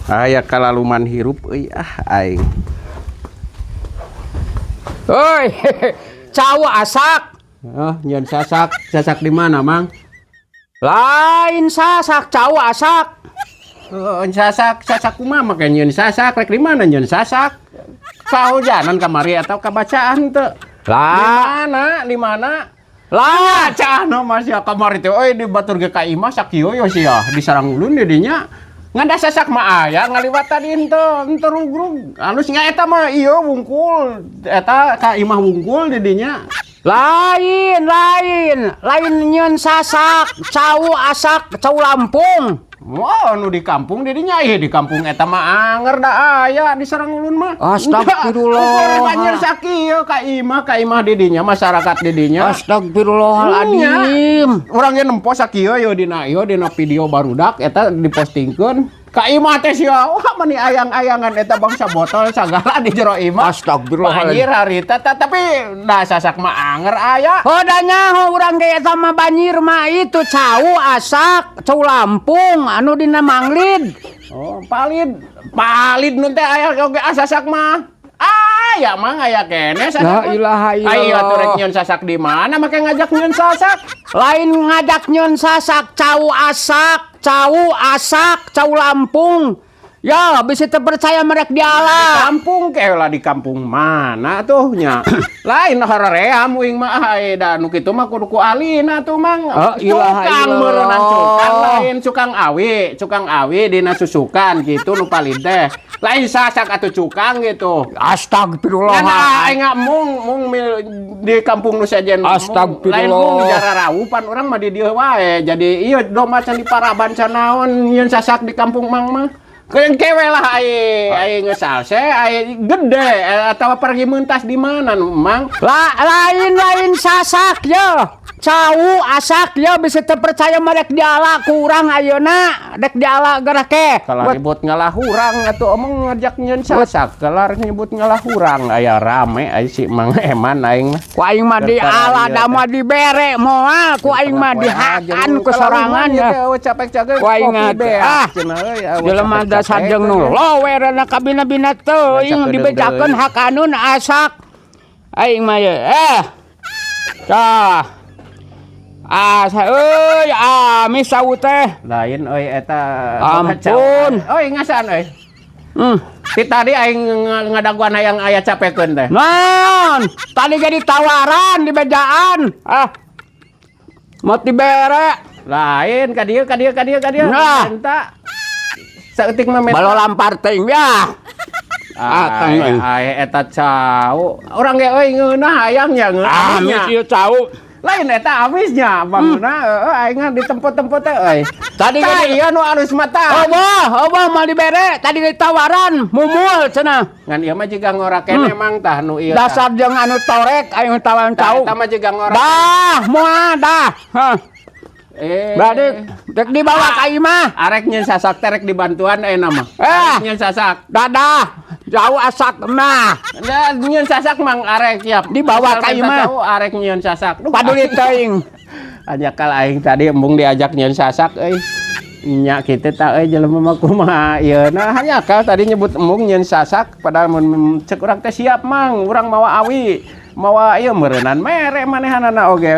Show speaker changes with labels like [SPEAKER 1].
[SPEAKER 1] Aya kalaluman hirup aing.
[SPEAKER 2] Hoi, cau asak.
[SPEAKER 1] Nyeun sasak. Sasak di mana, Mang?
[SPEAKER 2] Lain sasak, cau asak.
[SPEAKER 1] Sasak kumaha make nyeun sasak? Rek di mana nyeun sasak? Kahujanan kamari atau kabacaan teu?
[SPEAKER 2] Lah,
[SPEAKER 1] Di mana?
[SPEAKER 2] lah,
[SPEAKER 1] Cahno masih kamari teh euy dibaturke ka imah sakieu yo sia disarang ulun di dinya. Ngada sasak mah aya ngaliwat tadi henteu rugrug. Alus nya eta mah ieu wungkul. Eta ka imah wungkul di dinya.
[SPEAKER 2] lain nyeun sasak, cau asak, cau Lampung.
[SPEAKER 1] Wah, nu di kampung di dinya di kampung eta mah anger da aya di sarang ulun mah.
[SPEAKER 2] Astagfirullah.
[SPEAKER 1] Banjir sakieu ka imah di dinya masyarakat di dinya.
[SPEAKER 2] Astagfirullahaladzim.
[SPEAKER 1] Urang ge nempo sakieu yo dina video barudak eta dipostingkeun. Ka imah teh sia, wah mani ayang-ayangan eta bangsa botol sagala di jero imah.
[SPEAKER 2] Astagfirullahaladzim.
[SPEAKER 1] Banjir harita tapi da sasak mah anger aya.
[SPEAKER 2] Hodanya urang ge eta mah banjir mah itu cau asak, cau Lampung anu dina Manglid.
[SPEAKER 1] Oh, palid nun teh aya oge sasak mah. Aya mah aya kene sasak.
[SPEAKER 2] La ilaha illallah.
[SPEAKER 1] Aya atuh rek nyeun sasak di mana make ngajak nyeun sasak?
[SPEAKER 2] Lain ngajak nyeun sasak, cau asak, cau Lampung. Ya, bisa terpercaya merek
[SPEAKER 1] Di
[SPEAKER 2] diala.
[SPEAKER 1] kampung lah di kampung mana tuh nya? Lain haraream uing mah da nu kitu mah kudu ku alina tuh Mang.
[SPEAKER 2] Ilaha
[SPEAKER 1] Cukang
[SPEAKER 2] illallah.
[SPEAKER 1] meureunnan cukang lain cukang awi dina susukan gitu nu palid teh. Lain sasak atuh cukang gitu.
[SPEAKER 2] Astagfirullah.
[SPEAKER 1] Kan aing mung di kampung nu sajen
[SPEAKER 2] Astagfirullah.
[SPEAKER 1] lain mung jararaupan urang mah di dieu wae. Jadi ieu domba can di Paraban can naon nyeun sasak di kampung Mang mah. Keun kewe lah ai ngesalse ai gede atau pergi mentas di mana Mang?
[SPEAKER 2] Lain sasak ya. Cau asak ya bisa terpercaya merek diala kurang ayeuna dek diala gerak ke.
[SPEAKER 1] Kalau ribut ngalah hurang atuh omong ngajak nyeun sasak, kelar nyebut ngalah hurang aya rame ai si Mang Eman aing mah.
[SPEAKER 2] Ku aing mah diala da mah dibere moal ku aing mah dihakan ku sorangan ya.
[SPEAKER 1] Capek cageun
[SPEAKER 2] Ku aing jelema da sajeng nu lowerna kabina-bina teuing dibejakeun hakanun asak. Aing mah ye tah. Amis sau teh.
[SPEAKER 1] Lain euy eta.
[SPEAKER 2] Ampun.
[SPEAKER 1] Euy ngasan euy. Ti tadi aing ngadaguan yang aya capekeun teh.
[SPEAKER 2] Non, tadi jadi tawaran di bejaan. Mau dibere.
[SPEAKER 1] Lain ka dieu.
[SPEAKER 2] Nah.
[SPEAKER 1] Enta. Saeutik mah
[SPEAKER 2] Balo lampar teuing ya.
[SPEAKER 1] Eta cau. Urang ge euy ngeunah hayangnya
[SPEAKER 2] Amis ieu cau.
[SPEAKER 1] Lain eta amisnya bangunna aing ditempot-tempot teh euy.
[SPEAKER 2] Tadi
[SPEAKER 1] Tah ieu nu alus mata.
[SPEAKER 2] Obah mau dibere. Tadi ditawaran mumul cenah.
[SPEAKER 1] Ngan ieu mah jiga ngora kene emang tah nu ieu.
[SPEAKER 2] Dasar jeung anu torek aing tawaran cau.
[SPEAKER 1] Eta mah jiga ngora.
[SPEAKER 2] Dah, moal dah. Berarti dek dibawa ka imah.
[SPEAKER 1] Arek nyeun sasak terek dibantuan nama. Arek nyeun sasak.
[SPEAKER 2] Dadah. Jauh asak mah.
[SPEAKER 1] Da nyeun sasak mang arek siap.
[SPEAKER 2] Dibawa ka imah.
[SPEAKER 1] Arek nyeun sasak.
[SPEAKER 2] Paduli teuing.
[SPEAKER 1] Ajakal aing tadi embung diajak nyeun sasak euy. Nya kitu tah euy jelema mah kumaha ieuna hanyakal tadi nyebut embung nyeun sasak padahal mun cek urang teh siap mang urang mawa awi. Mawa ieu meureunnan mere manehanana oge.